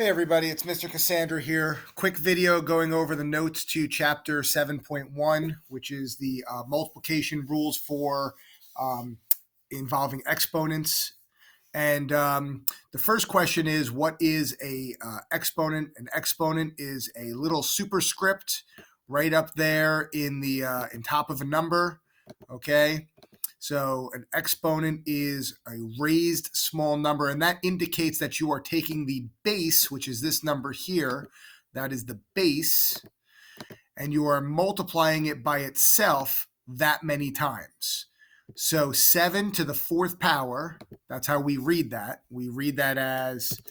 Hey everybody, it's Mr. Cassandra here. Quick video going over the notes to chapter 7.1, which is the multiplication rules for involving exponents. And the first question is, what is a exponent? An exponent is a little superscript right up there in the in top of a number. Okay. So an exponent is a raised small number, and that indicates that you are taking the base, which is this number here, that is the base, and you are multiplying it by itself that many times. So 7 to the fourth power, that's how we read that. We read that as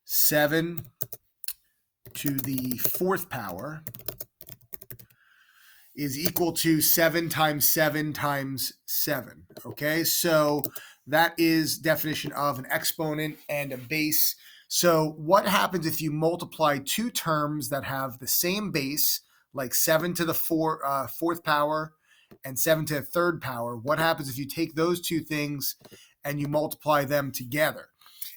7 to the fourth power is equal to 7 times 7 times 7. Okay, so that is definition of an exponent and a base. So what happens if you multiply two terms that have the same base, like 7 to the fourth power and 7 to the third power? What happens if you take those two things and you multiply them together?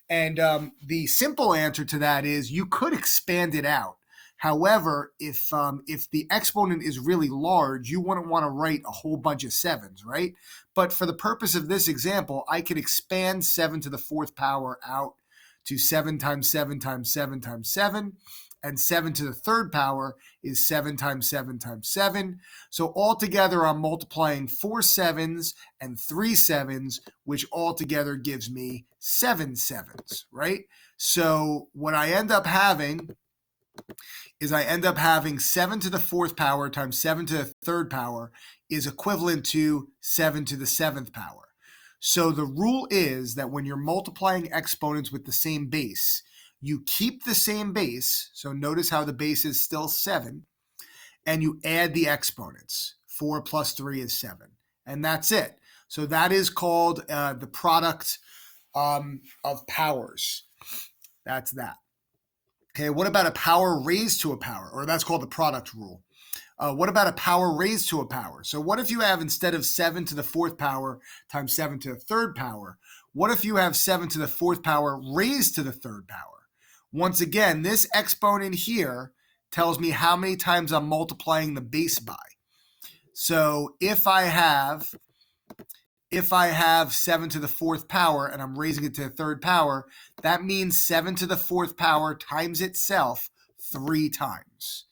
And the simple answer to that is you could expand it out. However, if the exponent is really large, you wouldn't want to write a whole bunch of sevens, right? But for the purpose of this example, I could expand 7 to the fourth power out to 7 times 7 times 7 times 7, and 7 to the third power is 7 times 7 times 7. So altogether, I'm multiplying 4 sevens and 3 sevens, which altogether gives me 7 sevens, right? So what I end up having is 7 to the fourth power times 7 to the third power is equivalent to 7 to the seventh power. So the rule is that when you're multiplying exponents with the same base, you keep the same base. So notice how the base is still 7, and you add the exponents. 4 plus 3 is 7, and that's it. So that is called the product of powers. That's that. Okay, what about a power raised to a power? Or that's called the product rule. What about a power raised to a power? So what if you have, instead of 7 to the fourth power times 7 to the third power, what if you have 7 to the fourth power raised to the third power? Once again, this exponent here tells me how many times I'm multiplying the base by. So if I have 7 to the fourth power and I'm raising it to the third power, that means 7 to the fourth power times itself 3 times.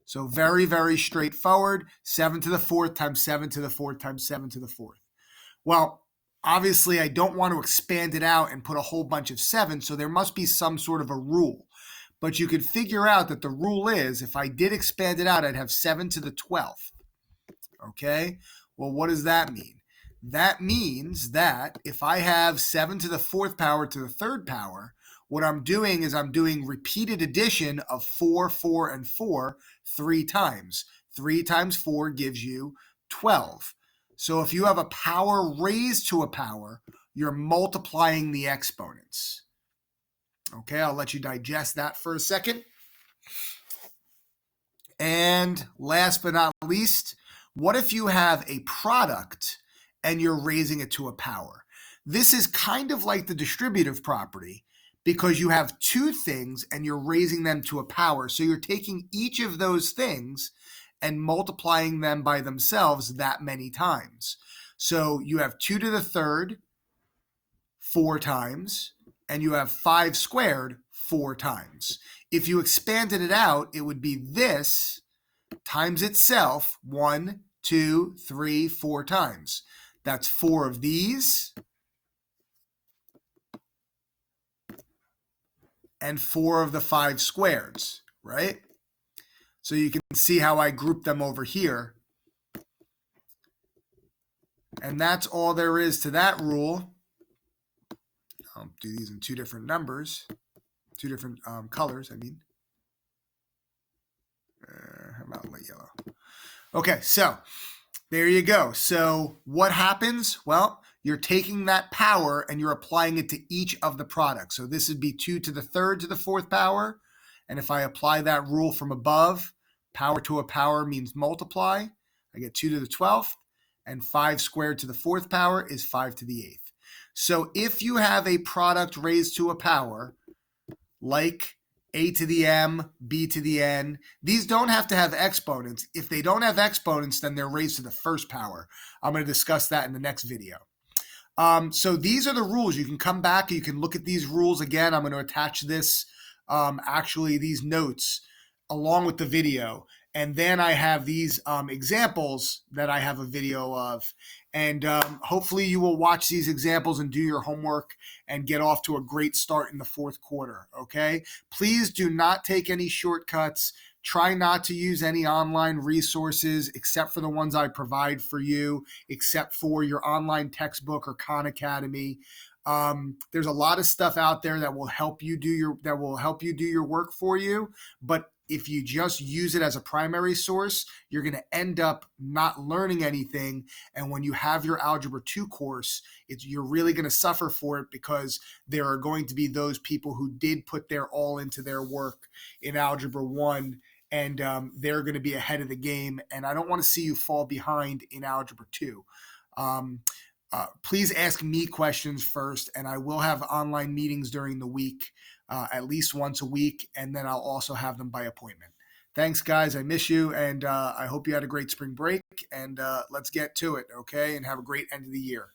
So very, very straightforward. 7 to the fourth times 7 to the fourth times 7 to the fourth. Well, obviously I don't want to expand it out and put a whole bunch of 7, so there must be some sort of a rule. But you could figure out that the rule is, if I did expand it out, I'd have 7 to the 12th. Okay? Well, what does that mean? That means that if I have 7 to the fourth power to the third power, what I'm doing is I'm doing repeated addition of 4, 4, and 4 3 times. 3 times 4 gives you 12. So if you have a power raised to a power, you're multiplying the exponents. Okay, I'll let you digest that for a second. And last but not least, what if you have a product and you're raising it to a power? This is kind of like the distributive property, because you have two things and you're raising them to a power. So you're taking each of those things and multiplying them by themselves that many times. So you have 2 to the third 4 times, and you have 5 squared 4 times. If you expanded it out, it would be this times itself 1, 2, 3, 4 times. That's 4 of these and 4 of the 5 squareds, right? So you can see how I group them over here. And that's all there is to that rule. I'll do these in two different numbers, two different colors, I mean. How about light yellow? Okay, so there you go. So what happens? Well, you're taking that power and you're applying it to each of the products. So this would be 2 to the third to the fourth power. And if I apply that rule from above, power to a power means multiply. I get 2 to the 12th, and 5 squared to the fourth power is 5 to the 8th. So if you have a product raised to a power, like a to the m, b to the n. These don't have to have exponents. If they don't have exponents, then they're raised to the first power. I'm going to discuss that in the next video. So these are the rules. You can come back, you can look at these rules again. I'm going to attach this, actually these notes along with the video. And then I have these examples that I have a video of. And hopefully you will watch these examples and do your homework and get off to a great start in the fourth quarter, okay? Please do not take any shortcuts. Try not to use any online resources except for the ones I provide for you, except for your online textbook or Khan Academy. There's a lot of stuff out there that will help you do your work for you, but if you just use it as a primary source, you're going to end up not learning anything. And when you have your Algebra 2 course, you're really going to suffer for it, because there are going to be those people who did put their all into their work in Algebra 1, and they're going to be ahead of the game. And I don't want to see you fall behind in Algebra 2. Please ask me questions first, and I will have online meetings during the week, at least once a week, and then I'll also have them by appointment. Thanks, guys. I miss you, and I hope you had a great spring break, and let's get to it, okay? And have a great end of the year.